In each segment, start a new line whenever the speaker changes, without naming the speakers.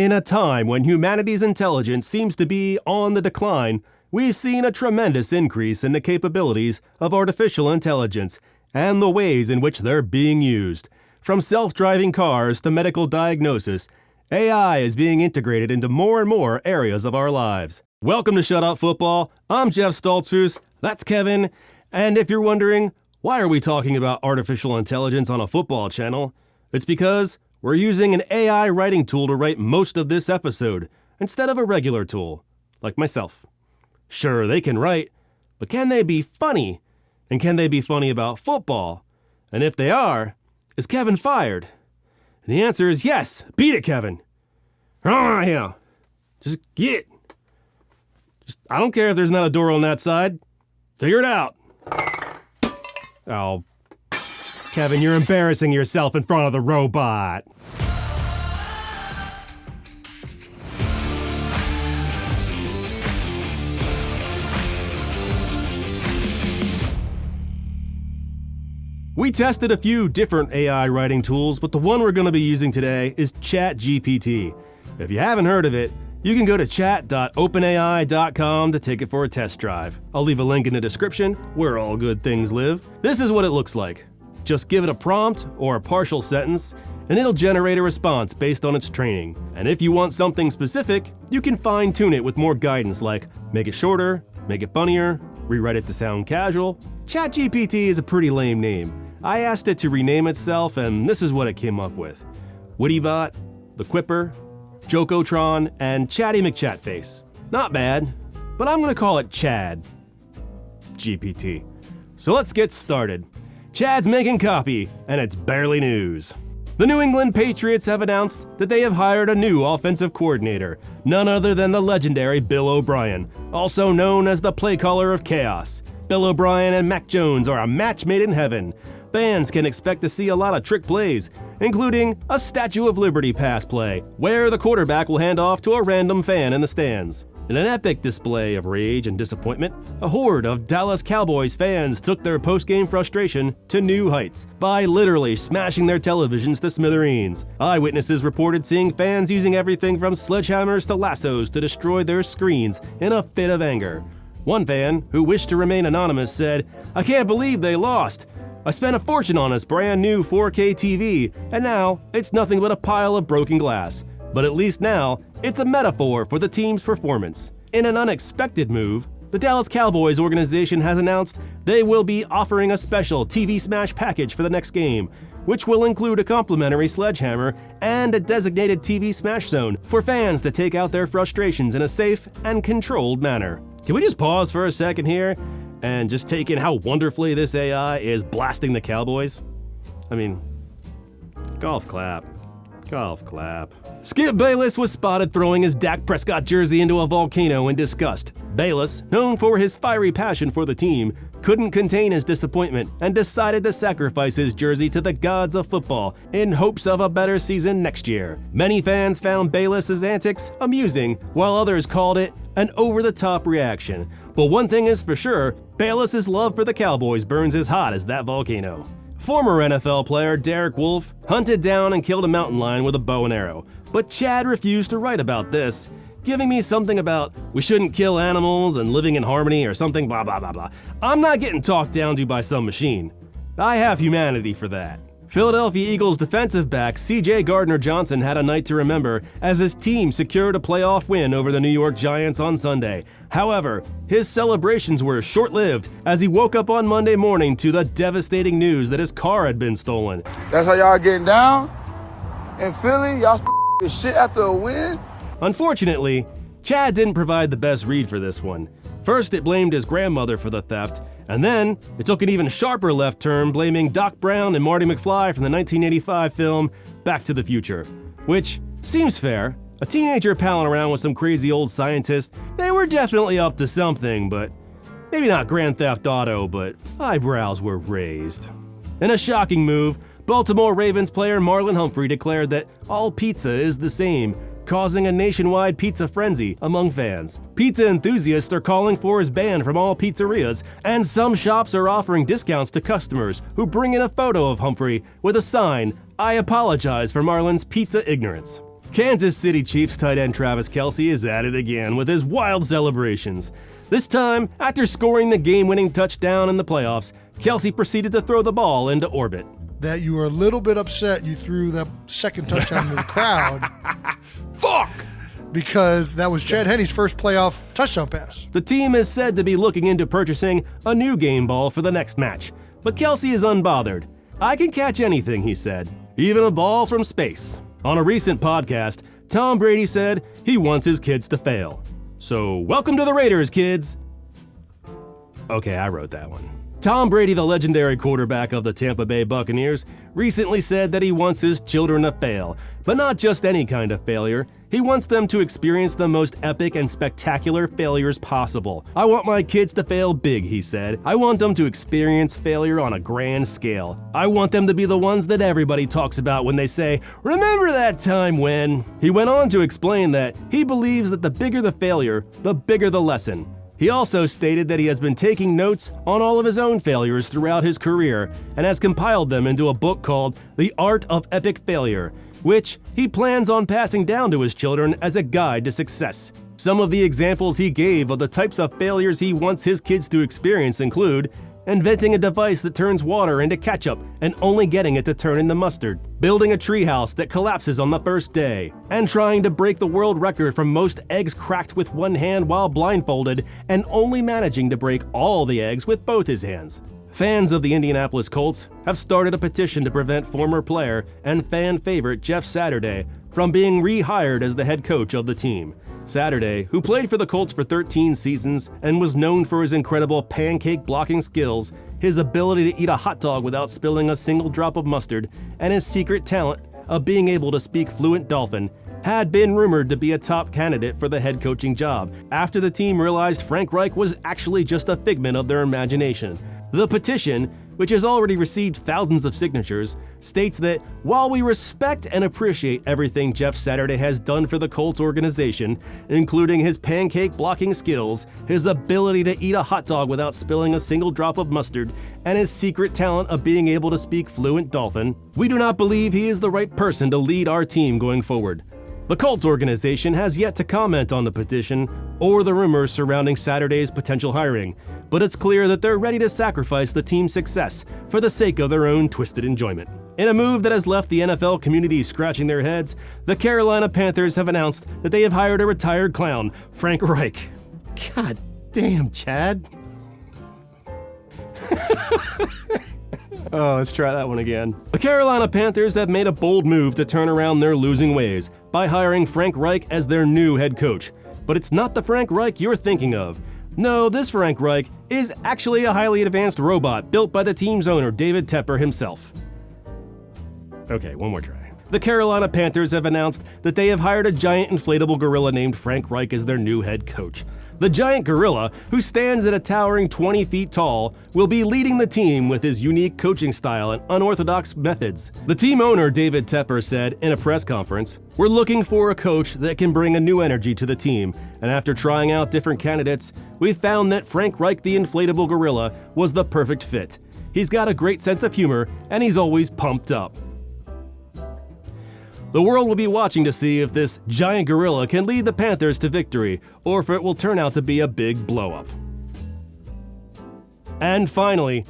In a time when humanity's intelligence seems to be on the decline, we've seen a tremendous increase in the capabilities of artificial intelligence and the ways in which they're being used. From self-driving cars to medical diagnosis, AI is being integrated into more and more areas of our lives. Welcome to Shut Up Football. I'm Jeff Stoltzfus. That's Kevin. And if you're wondering, why are we talking about artificial intelligence on a football channel? It's because we're using an AI writing tool to write most of this episode, instead of a regular tool, like myself. Sure, they can write, but can they be funny? And can they be funny about football? And if they are, is Kevin fired? And the answer is yes. Beat it, Kevin. Oh, yeah. Just get. I don't care if there's not a door on that side. Figure it out. Oh, Kevin, you're embarrassing yourself in front of the robot. We tested a few different AI writing tools, but the one we're going to be using today is ChatGPT. If you haven't heard of it, you can go to chat.openai.com to take it for a test drive. I'll leave a link in the description where all good things live. This is what it looks like. Just give it a prompt or a partial sentence, and it'll generate a response based on its training. And if you want something specific, you can fine-tune it with more guidance like make it shorter, make it funnier, rewrite it to sound casual. ChatGPT is a pretty lame name. I asked it to rename itself, and this is what it came up with. Wittybot, The Quipper, Jokotron, and Chatty McChatface. Not bad, but I'm gonna call it Chad GPT. So let's get started. Chad's making copy, and it's barely news. The New England Patriots have announced that they have hired a new offensive coordinator, none other than the legendary Bill O'Brien, also known as the play caller of chaos. Bill O'Brien and Mac Jones are a match made in heaven. Fans can expect to see a lot of trick plays, including a Statue of Liberty pass play, where the quarterback will hand off to a random fan in the stands. In an epic display of rage and disappointment, a horde of Dallas Cowboys fans took their post-game frustration to new heights by literally smashing their televisions to smithereens. Eyewitnesses reported seeing fans using everything from sledgehammers to lassos to destroy their screens in a fit of anger. One fan, who wished to remain anonymous, said, "I can't believe they lost. I spent a fortune on this brand new 4K TV, and now it's nothing but a pile of broken glass. But at least now, it's a metaphor for the team's performance." In an unexpected move, the Dallas Cowboys organization has announced they will be offering a special TV Smash package for the next game, which will include a complimentary sledgehammer and a designated TV Smash zone for fans to take out their frustrations in a safe and controlled manner. Can we just pause for a second here and just take in how wonderfully this AI is blasting the Cowboys? I mean, golf clap. Golf clap. Skip Bayless was spotted throwing his Dak Prescott jersey into a volcano in disgust. Bayless, known for his fiery passion for the team, couldn't contain his disappointment and decided to sacrifice his jersey to the gods of football in hopes of a better season next year. Many fans found Bayless's antics amusing, while others called it an over-the-top reaction. But one thing is for sure, Bayless's love for the Cowboys burns as hot as that volcano. Former NFL player Derek Wolfe hunted down and killed a mountain lion with a bow and arrow, but Chad refused to write about this, giving me something about we shouldn't kill animals and living in harmony or something blah blah blah blah. I'm not getting talked down to by some machine. I have humanity for that. Philadelphia Eagles defensive back CJ Gardner-Johnson had a night to remember as his team secured a playoff win over the New York Giants on Sunday. However, his celebrations were short-lived as he woke up on Monday morning to the devastating news that his car had been stolen.
That's how y'all getting down? In Philly, y'all this shit after a win?
Unfortunately, Chad didn't provide the best read for this one. First, it blamed his grandmother for the theft, and then it took an even sharper left turn, blaming Doc Brown and Marty McFly from the 1985 film Back to the Future. Which seems fair. A teenager palling around with some crazy old scientist, they were definitely up to something, but maybe not Grand Theft Auto, but eyebrows were raised. In a shocking move, Baltimore Ravens player Marlon Humphrey declared that all pizza is the same, causing a nationwide pizza frenzy among fans. Pizza enthusiasts are calling for his ban from all pizzerias, and some shops are offering discounts to customers who bring in a photo of Humphrey with a sign, "I apologize for Marlon's pizza ignorance." Kansas City Chiefs tight end Travis Kelce is at it again with his wild celebrations. This time, after scoring the game-winning touchdown in the playoffs, Kelce proceeded to throw the ball into orbit.
That you were a little bit upset you threw that second touchdown to the crowd.
Fuck!
Because that was Chad Henne's first playoff touchdown pass.
The team is said to be looking into purchasing a new game ball for the next match, but Kelce is unbothered. "I can catch anything," he said, "even a ball from space." On a recent podcast, Tom Brady said he wants his kids to fail. So, welcome to the Raiders, kids. Okay, I wrote that one. Tom Brady, the legendary quarterback of the Tampa Bay Buccaneers, recently said that he wants his children to fail, but not just any kind of failure. He wants them to experience the most epic and spectacular failures possible. "I want my kids to fail big," he said. "I want them to experience failure on a grand scale. I want them to be the ones that everybody talks about when they say, 'Remember that time when?'" He went on to explain that he believes that the bigger the failure, the bigger the lesson. He also stated that he has been taking notes on all of his own failures throughout his career and has compiled them into a book called The Art of Epic Failure, which he plans on passing down to his children as a guide to success. Some of the examples he gave of the types of failures he wants his kids to experience include inventing a device that turns water into ketchup and only getting it to turn into mustard, building a treehouse that collapses on the first day, and trying to break the world record for most eggs cracked with one hand while blindfolded and only managing to break all the eggs with both his hands. Fans of the Indianapolis Colts have started a petition to prevent former player and fan favorite Jeff Saturday from being rehired as the head coach of the team. Saturday, who played for the Colts for 13 seasons and was known for his incredible pancake blocking skills, his ability to eat a hot dog without spilling a single drop of mustard, and his secret talent of being able to speak fluent Dolphin, had been rumored to be a top candidate for the head coaching job after the team realized Frank Reich was actually just a figment of their imagination. The petition, which has already received thousands of signatures, states that while we respect and appreciate everything Jeff Saturday has done for the Colts organization, including his pancake blocking skills, his ability to eat a hot dog without spilling a single drop of mustard, and his secret talent of being able to speak fluent Dolphin, we do not believe he is the right person to lead our team going forward. The Colts organization has yet to comment on the petition or the rumors surrounding Saturday's potential hiring, but it's clear that they're ready to sacrifice the team's success for the sake of their own twisted enjoyment. In a move that has left the NFL community scratching their heads, the Carolina Panthers have announced that they have hired a retired clown, Frank Reich. God damn, Chad. Oh, let's try that one again. The Carolina Panthers have made a bold move to turn around their losing ways by hiring Frank Reich as their new head coach. But it's not the Frank Reich you're thinking of. No, this Frank Reich is actually a highly advanced robot built by the team's owner, David Tepper himself. Okay, one more try. The Carolina Panthers have announced that they have hired a giant inflatable gorilla named Frank Reich as their new head coach. The giant gorilla, who stands at a towering 20 feet tall, will be leading the team with his unique coaching style and unorthodox methods. The team owner, David Tepper, said in a press conference, "We're looking for a coach that can bring a new energy to the team, and after trying out different candidates, we found that Frank Reich the inflatable gorilla was the perfect fit. He's got a great sense of humor, and he's always pumped up." The world will be watching to see if this giant gorilla can lead the Panthers to victory, or if it will turn out to be a big blow-up. And finally,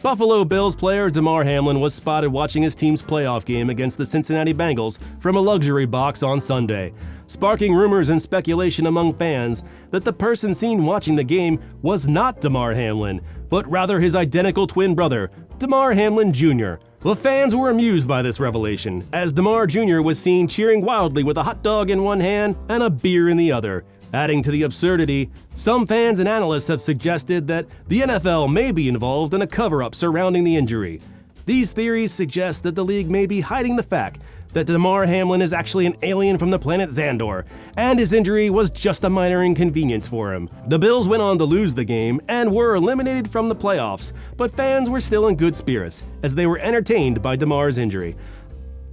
Buffalo Bills player Damar Hamlin was spotted watching his team's playoff game against the Cincinnati Bengals from a luxury box on Sunday, sparking rumors and speculation among fans that the person seen watching the game was not Damar Hamlin, but rather his identical twin brother, Damar Hamlin Jr. The fans were amused by this revelation, as Damar Jr. was seen cheering wildly with a hot dog in one hand and a beer in the other. Adding to the absurdity, some fans and analysts have suggested that the NFL may be involved in a cover-up surrounding the injury. These theories suggest that the league may be hiding the fact that Damar Hamlin is actually an alien from the planet Xandor, and his injury was just a minor inconvenience for him. The Bills went on to lose the game and were eliminated from the playoffs, but fans were still in good spirits as they were entertained by Damar's injury.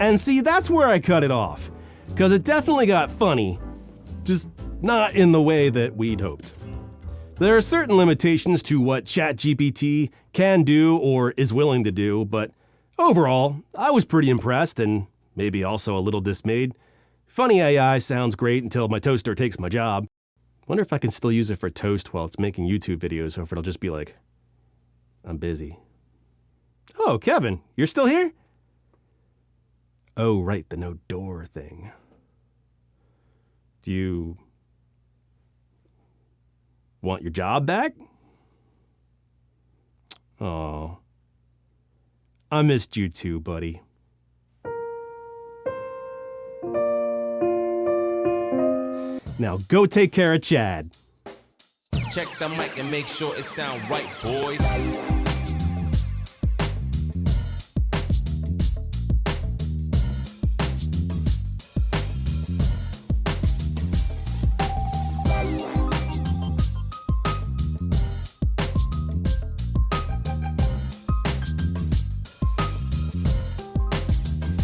And see, that's where I cut it off, because it definitely got funny, just not in the way that we'd hoped. There are certain limitations to what ChatGPT can do or is willing to do, but overall, I was pretty impressed and maybe also a little dismayed. Funny AI sounds great until my toaster takes my job. Wonder if I can still use it for toast while it's making YouTube videos, or if it'll just be like, I'm busy. Oh, Kevin, you're still here? Oh, right, the no door thing. Do you want your job back? Oh, I missed you too, buddy. Now go take care of Chad.
Check the mic and make sure it sound right, boys.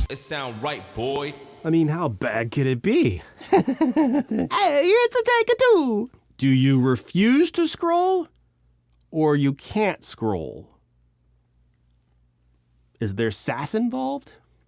It sound right, boy.
I mean, how bad could it be? Hey, it's a take a two. Do you refuse to scroll? Or you can't scroll? Is there sass involved?